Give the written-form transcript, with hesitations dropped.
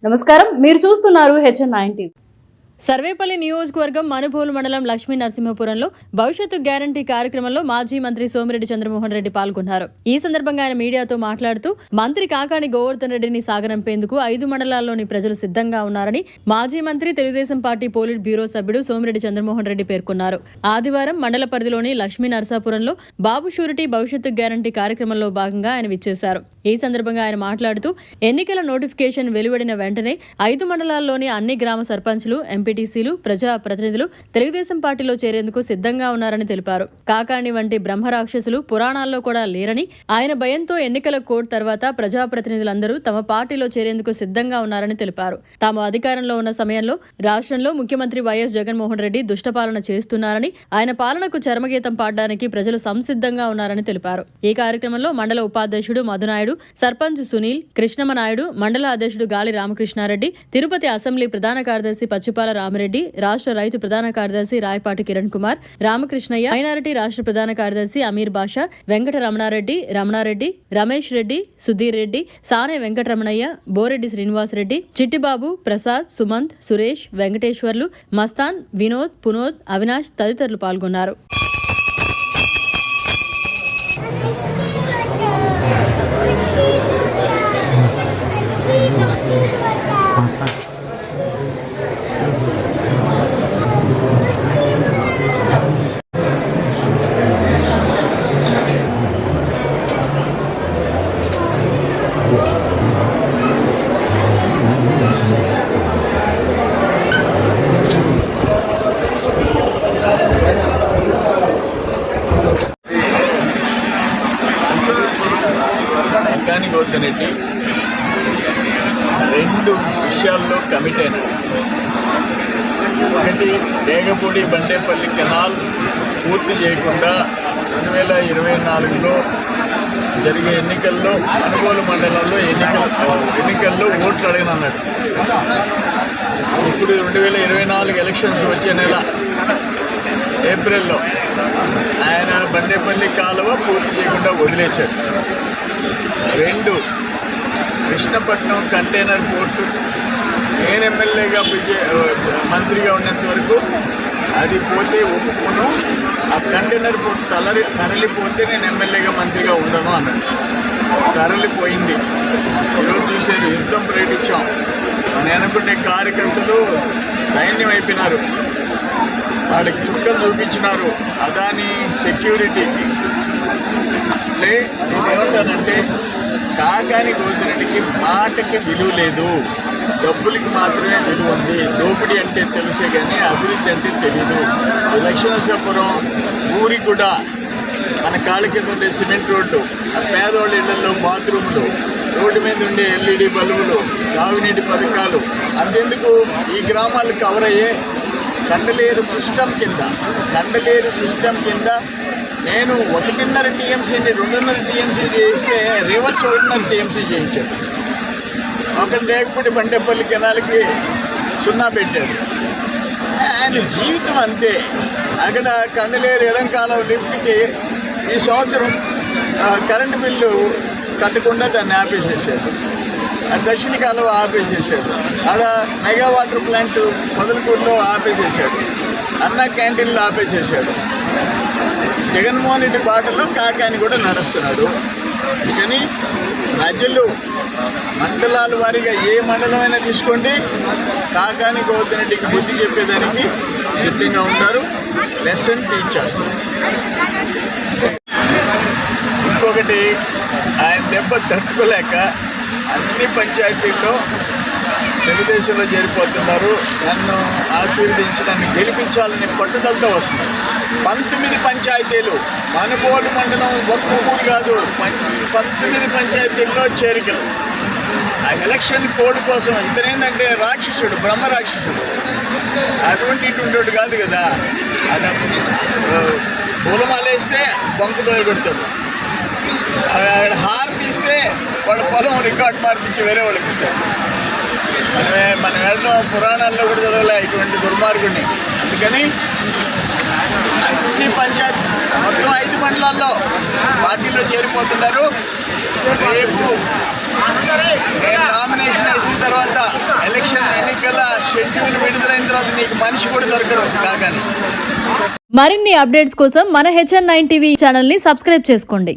నమస్కారం, మీరు చూస్తున్నారు HN9 టీవీ. సర్వేపల్లి నియోజకవర్గం మనుబోలు మండలం లక్ష్మీ నరసింహపురంలో భవిష్యత్తు గ్యారంటీ కార్యక్రమంలో మాజీ మంత్రి సోమిరెడ్డి చంద్రమోహన్ రెడ్డి పాల్గొన్నారు. ఈ సందర్భంగా ఆయన మీడియాతో మాట్లాడుతూ మంత్రి కాకాని గోవర్ధన్ రెడ్డిని సాగనంపేందుకు 5 మండలాల్లోని ప్రజలు సిద్ధంగా ఉన్నారని మాజీ మంత్రి తెలుగుదేశం పార్టీ పోలిట్ బ్యూరో సభ్యుడు సోమిరెడ్డి చంద్రమోహన్ రెడ్డి పేర్కొన్నారు. ఆదివారం మండల పరిధిలోని లక్ష్మీ నరసాపురంలో బాబు షూరిటీ భవిష్యత్తు గ్యారంటీ కార్యక్రమంలో భాగంగా ఆయన విచ్చేశారు. ఈ సందర్భంగా ఆయన మాట్లాడుతూ ఎన్నికల నోటిఫికేషన్ వెలువడిన వెంటనే 5 మండలాల్లోని అన్ని గ్రామ సర్పంచులు, ఎంపీటీసీలు, ప్రజా ప్రతినిధులు తెలుగుదేశం పార్టీలో చేరేందుకు సిద్ధంగా ఉన్నారని తెలిపారు. కాకాణి వంటి బ్రహ్మరాక్షసులు పురాణాల్లో కూడా లేరని, ఆయన భయంతో ఎన్నికల కోడ్ తర్వాత ప్రజాప్రతినిధులందరూ తమ పార్టీలో చేరేందుకు సిద్ధంగా ఉన్నారని తెలిపారు. తాము అధికారంలో ఉన్న సమయంలో రాష్ట్రంలో ముఖ్యమంత్రి వైఎస్ జగన్మోహన్ రెడ్డి దుష్టపాలన చేస్తున్నారని, ఆయన పాలనకు చరమగీతం పాడడానికి ప్రజలు సంసిద్ధంగా ఉన్నారని తెలిపారు. ఈ కార్యక్రమంలో మండల ఉపాధ్యక్షుడు మధునాయుడు, సర్పంచ్ సునీల్, కృష్ణమనాయుడు, మండల అధ్యక్షుడు గాలి రామకృష్ణారెడ్డి, తిరుపతి అసెంబ్లీ ప్రధాన కార్యదర్శి పచ్చిపాల రామిరెడ్డి, రాష్ట్ర రైతు ప్రధాన కార్యదర్శి రాయపాటి కిరణ్ కుమార్, రామకృష్ణయ్య, మైనారిటీ రాష్ట్ర ప్రధాన కార్యదర్శి అమీర్ బాషా, వెంకట రమణారెడ్డి, రమేష్ రెడ్డి, సుధీర్ రెడ్డి, సానే వెంకటరమణయ్య, బోరెడ్డి శ్రీనివాసరెడ్డి, చిట్టిబాబు, ప్రసాద్, సుమంత్, సురేష్, వెంకటేశ్వర్లు, మస్తాన్, వినోద్, పునోద్, అవినాష్ తదితరులు పాల్గొన్నారు. కాకాని గోవర్ధన్ రెడ్డి 2 విషయాల్లో కమిట్ అయినాడు. ఒకటి, డేగపూడి బండేపల్లి కెనాల్ పూర్తి చేయకుండా 2024లో జరిగే ఎన్నికల్లో మనుబోలు మండలంలో ఎన్నికల్లో ఓట్లు అడగనన్నాడు. ఇప్పుడు 2024 ఎలక్షన్స్ వచ్చే నెల ఏప్రిల్లో ఆయన బండేపల్లి కాలువ పూర్తి చేయకుండా వదిలేశాడు. 2, కృష్ణపట్నం కంటైనర్ పోర్టు నేను ఎమ్మెల్యేగా మంత్రిగా ఉన్నంత వరకు అది పోతే ఒప్పుకోను, ఆ కంటైనర్ పోర్టు తరలిపోతే నేను ఎమ్మెల్యేగా మంత్రిగా ఉండను అన్నాడు. తరలిపోయింది. ఈరోజు చూశారు, యుద్ధం ప్రకటించాం. మనం అనుకునే కార్యకర్తలు సైన్యం అయిపోయినారు, వాళ్ళకి చుక్కలు చూపించినారు. అదాని సెక్యూరిటీ నేనేమంటానంటే, కాకాని గోవర్ధన్ రెడ్డికి మాటకి విలువ లేదు, డబ్బులకి మాత్రమే విలువ ఉంది. దోపిడీ అంటే తెలుసే కానీ అభివృద్ధి అంటే తెలీదు. లక్ష్మీనరసాపురం ఊరి కూడా మన కాళ్ళ కింద ఉండే సిమెంట్ రోడ్డు, ఆ పేదవాళ్ళ ఇళ్లలో బాత్రూములు, రోడ్డు మీద ఉండే LED బల్బులు, తాగునీటి పథకాలు, అంతెందుకు ఈ గ్రామాలు కవర్ అయ్యే కండలేరు సిస్టమ్ కింద నేను 1.5 TMCని 2.5 TMC చేయిస్తే రివర్స్ 1.5 TMC చేయించాడు. ఒకటి లేకపోతే బండేపల్లి కెనాల్కి 0 పెట్టాడు. ఆయన జీవితం అంతే. అక్కడ కండలేరు ఎడంకాలం లిఫ్ట్కి ఈ సంవత్సరం కరెంటు బిల్లు కట్టకుండా దాన్ని ఆపేసేసాడు. దక్షిణ కాలువ ఆపేసేసాడు. ఆడ మెగా వాటర్ ప్లాంట్ మొదలకూరులో ఆపేసేసాడు. అన్న క్యాంటీన్లో ఆపేసేసాడు. జగన్మోహన్ రెడ్డి బాటలో కాకాని కూడా నడుస్తున్నాడు. కానీ ప్రజలు మండలాల వారీగా ఏ మండలమైనా తీసుకోండి, కాకాని గోవర్ధన్ రెడ్డికి బుద్ధి చెప్పేదానికి సిద్ధంగా ఉంటారు. లెసన్ టీచ్ చేస్తారు. ఇంకొకటి, ఆయన దెబ్బ తట్టుకోలేక అన్ని పంచాయతీల్లో తెలుగుదేశంలో చేరిపోతున్నారు. నన్ను ఆశీర్వదించి నన్ను గెలిపించాలని పట్టుదలతో వస్తున్నారు. 19 పంచాయతీలు, మనుబోలు మండలం ఒక్క ఊరు కాదు, 19 పంచాయతీల్లో చేరికలు. ఆ ఎలక్షన్ కోడ్ కోసం ఇతనేందంటే రాక్షసుడు, బ్రహ్మరాక్షసుడు. ఇటువంటి కాదు కదా. అది పూలమాలేస్తే బొంకు పేరు కొడతాడు. హార్ తీస్తే వాళ్ళ పొలం రికార్డ్ మార్పించి వేరే వాళ్ళకి ఇస్తాడు. మనం వెళ్ళడం పురాణాల్లో కూడా చదవలే ఇటువంటి దుర్మార్గుడిని. అందుకని అన్ని పంచాయతీ మొత్తం 5 మండలాల్లో పార్టీలో చేరిపోతున్నారు. రేపు నేను నామినేషన్ వేసిన తర్వాత షెడ్యూల్ విడుదలైన తర్వాత నీకు మనిషి కూడా దొరకరు కాకాని. మరిన్ని అప్డేట్స్ కోసం మన HN9 టీవీ ఛానల్ ని సబ్స్క్రైబ్ చేసుకోండి.